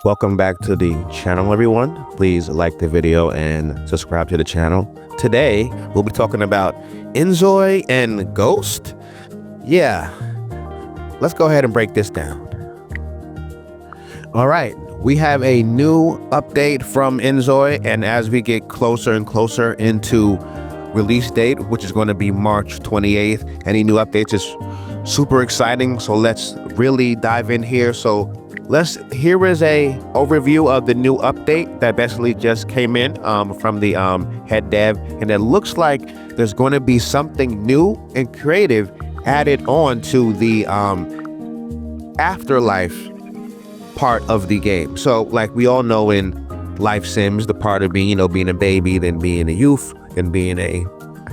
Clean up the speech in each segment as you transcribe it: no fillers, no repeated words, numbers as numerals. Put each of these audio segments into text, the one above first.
Welcome back to the channel, everyone. Please like the video and subscribe to the channel. Today, we'll be talking about Inzoi and Ghost. Yeah, let's go ahead and break this down. All right, we have a new update from Inzoi, and as we get closer and closer into release date, which is going to be March 28th, any new updates is super exciting. So let's really dive in here. Here is a overview of the new update that basically just came in from the head dev, and it looks like there's going to be something new and creative added on to the afterlife part of the game. So like we all know in life sims, the part of being, being a baby, then being a youth, then being a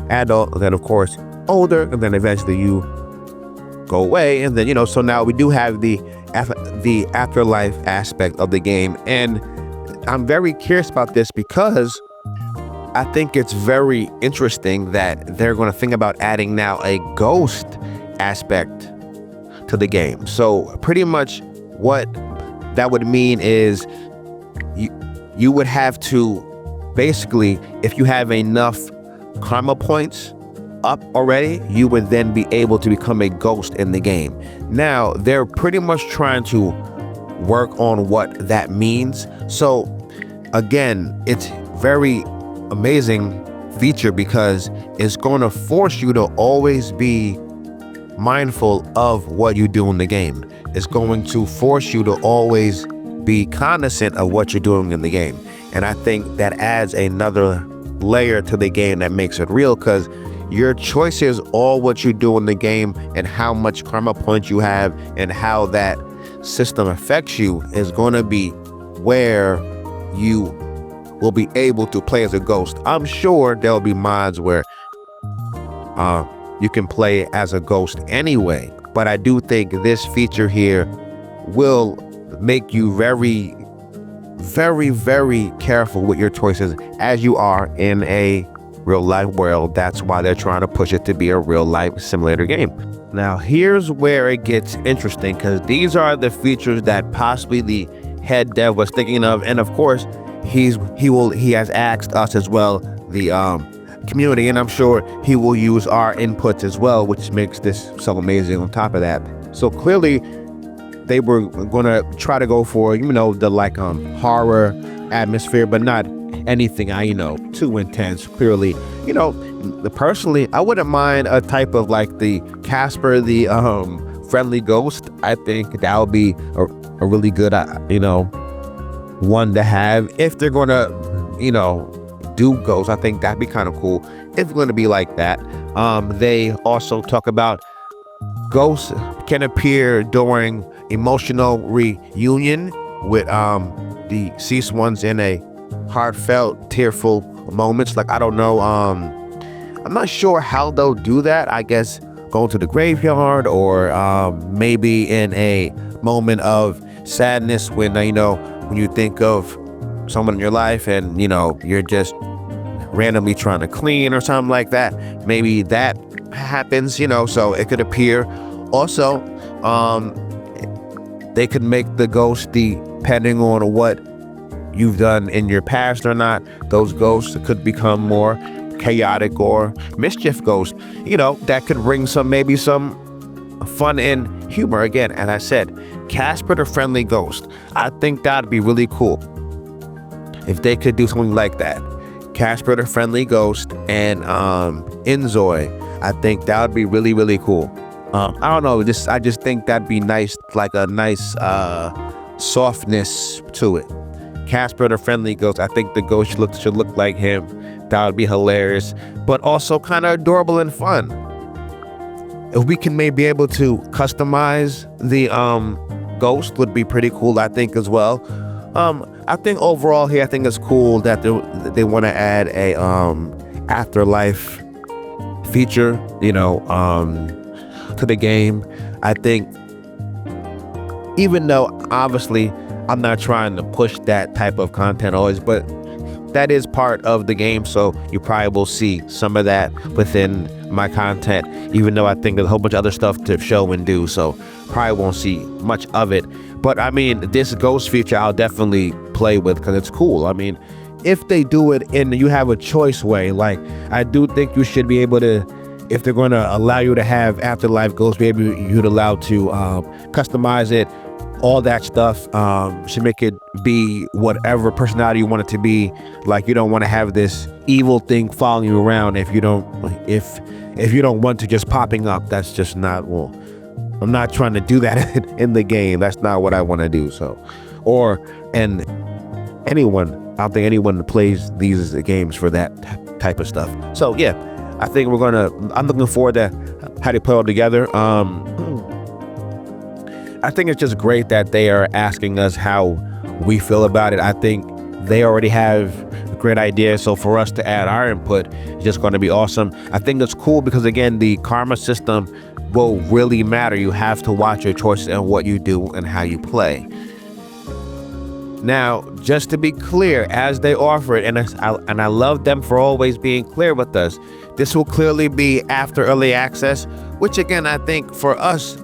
adult, then of course older, and then eventually you go away, and then so now we do have the afterlife aspect of the game, and I'm very curious about this because I think it's very interesting that they're going to think about adding now a ghost aspect to the game. So pretty much what that would mean is you would have to basically, if you have enough karma points up already, you would then be able to become a ghost in the game. Now they're pretty much trying to work on what that means. So again, it's very amazing feature because it's going to force you to always be mindful of what you do in the game. It's going to force you to always be cognizant of what you're doing in the game. And I think that adds another layer to the game that makes it real, because your choices, all what you do in the game and how much karma points you have and how that system affects you is going to be where you will be able to play as a ghost. I'm sure there'll be mods where you can play as a ghost anyway, but I do think this feature here will make you very, very, very careful with your choices as you are in a real life world. That's why they're trying to push it to be a real life simulator game. Now here's where it gets interesting, because these are the features that possibly the head dev was thinking of, and of course he has asked us as well, the community, and I'm sure he will use our inputs as well, which makes this so amazing on top of that. So clearly they were gonna try to go for the like horror atmosphere, but not anything too intense. Clearly, personally I wouldn't mind a type of like the Casper the friendly ghost. I think that would be a really good one to have if they're gonna do ghosts. I think that'd be kind of cool if it's going to be like that. They also talk about ghosts can appear during emotional reunion with the deceased ones in a heartfelt, tearful moments. Like, I don't know, I'm not sure how they'll do that. I guess going to the graveyard, or maybe in a moment of sadness when when you think of someone in your life and you're just randomly trying to clean or something like that. Maybe that happens, so it could appear. Also, they could make the ghost depending on what you've done in your past or not. Those ghosts could become more chaotic or mischief ghosts, that could bring maybe some fun and humor. Again, as I said, Casper the friendly ghost, I think that'd be really cool if they could do something like that. Casper the friendly ghost and Inzoi, I think that would be really, really cool. I don't know, I just think that'd be nice, like a nice softness to it. Casper the friendly ghost, I think the ghost should look like him. That would be hilarious, but also kind of adorable and fun. If we can maybe be able to customize the ghost, would be pretty cool, I think, as well. I think overall here, I think it's cool that they want to add a afterlife feature, to the game. I think, even though obviously I'm not trying to push that type of content always, but that is part of the game, so you probably will see some of that within my content, even though I think there's a whole bunch of other stuff to show and do, so probably won't see much of it. But I mean, this ghost feature I'll definitely play with because it's cool. I mean, if they do it in you have a choice way, like I do think you should be able to, if they're going to allow you to have afterlife ghosts, maybe you'd allow to customize it, all that stuff. Should make it be whatever personality you want it to be. Like you don't want to have this evil thing following you around if you don't want to just popping up. That's just not, well, I'm not trying to do that in the game. That's not what I want to do. So, and anyone, I don't think anyone plays these games for that type of stuff. So yeah, I think I'm looking forward to how they put it all together. I think it's just great that they are asking us how we feel about it. I think they already have a great idea. So for us to add our input is just going to be awesome. I think it's cool because again, the karma system will really matter. You have to watch your choices and what you do and how you play. Now, just to be clear, as they offer it, and I love them for always being clear with us, this will clearly be after early access, which again, I think for us,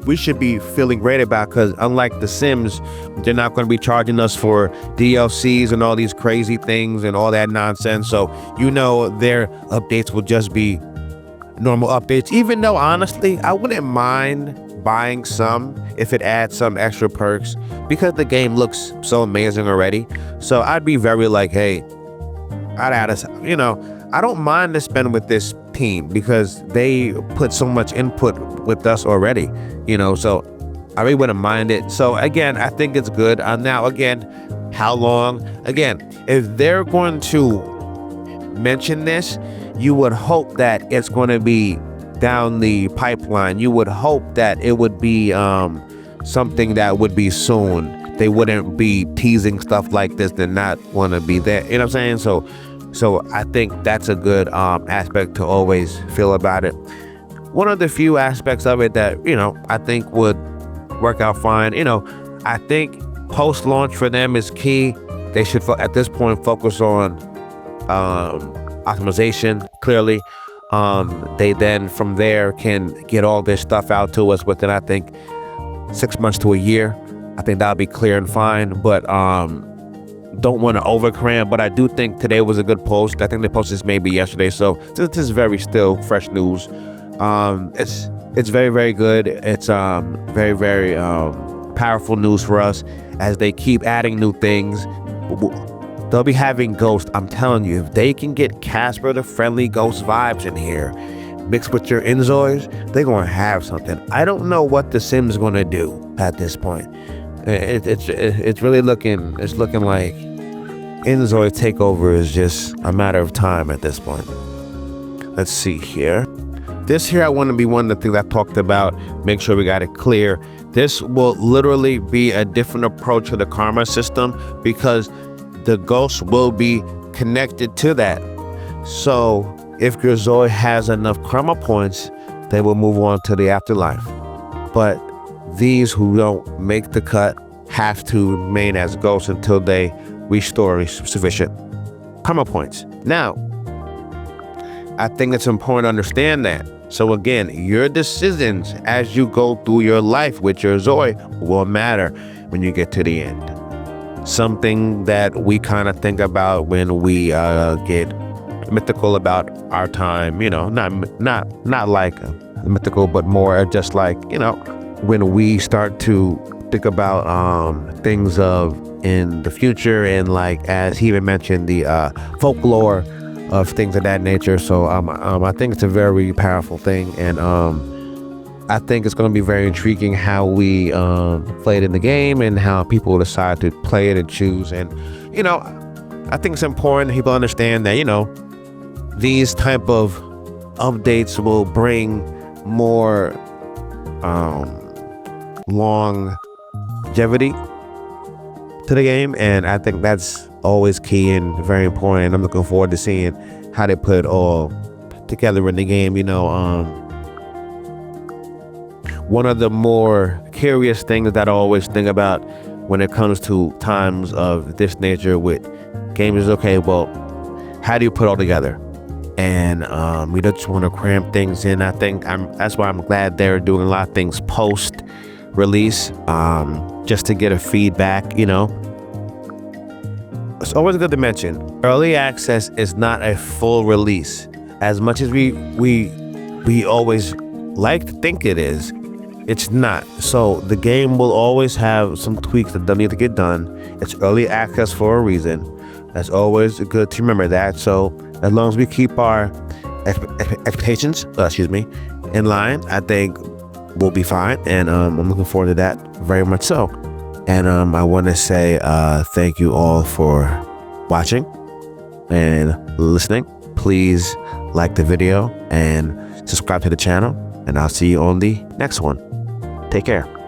we should be feeling great about because unlike The Sims, they're not going to be charging us for DLCs and all these crazy things and all that nonsense. So, their updates will just be normal updates, even though honestly, I wouldn't mind buying some if it adds some extra perks because the game looks so amazing already. So I'd be very like, hey, I'd add us, I don't mind to spend with this team because they put so much input with us already, so I really wouldn't mind it. So again, I think it's good. Now again, how long? Again, if they're going to mention this, you would hope that it's going to be down the pipeline. You would hope that it would be something that would be soon. They wouldn't be teasing stuff like this and not want to be there. You know what I'm saying? So I think that's a good aspect to always feel about it. One of the few aspects of it that, I think would work out fine. I think post-launch for them is key. They should, at this point, focus on optimization, clearly. They then from there can get all this stuff out to us within, I think, 6 months to a year. I think that'll be clear and fine, but don't want to overcram. But I do think today was a good post. I think they posted this maybe yesterday, so this is very still fresh news. It's very, very good. It's very, very powerful news for us as they keep adding new things. They'll be having ghosts. I'm telling you, if they can get Casper the Friendly Ghost vibes in here, mixed with your Inzois, they're going to have something. I don't know what The Sims is going to do at this point. It's really looking like Inzoi takeover is just a matter of time at this point. Let's see here. This here, I want to be one of the things I talked about. Make sure we got it clear. This will literally be a different approach to the karma system because the ghosts will be connected to that. So if your Zoe has enough karma points, they will move on to the afterlife. But these who don't make the cut have to remain as ghosts until they restore sufficient karma points. Now, I think it's important to understand that. So again, your decisions as you go through your life with your Zoe will matter when you get to the end. Something that we kind of think about when we get mythical about our time, not like mythical, but more just like, when we start to think about things of in the future and like, as he even mentioned, the folklore of things of that nature. So I think it's a very powerful thing, and I think it's going to be very intriguing how we play it in the game and how people decide to play it and choose. And I think it's important people understand that these type of updates will bring more longevity to the game, and I think that's always key and very important. I'm looking forward to seeing how they put it all together in the game. One of the more curious things that I always think about when it comes to times of this nature with games is, okay, well, how do you put it all together? And we don't just want to cram things in. I think that's why I'm glad they're doing a lot of things post release. just to get a feedback, you know. It's always good to mention, early access is not a full release. As much as we always like to think it is, it's not. So the game will always have some tweaks that don't need to get done. It's early access for a reason. That's always good to remember that. So as long as we keep our expectations, in line, I think we'll be fine. And I'm looking forward to that very much so. And I want to say thank you all for watching and listening. Please like the video and subscribe to the channel. And I'll see you on the next one. Take care.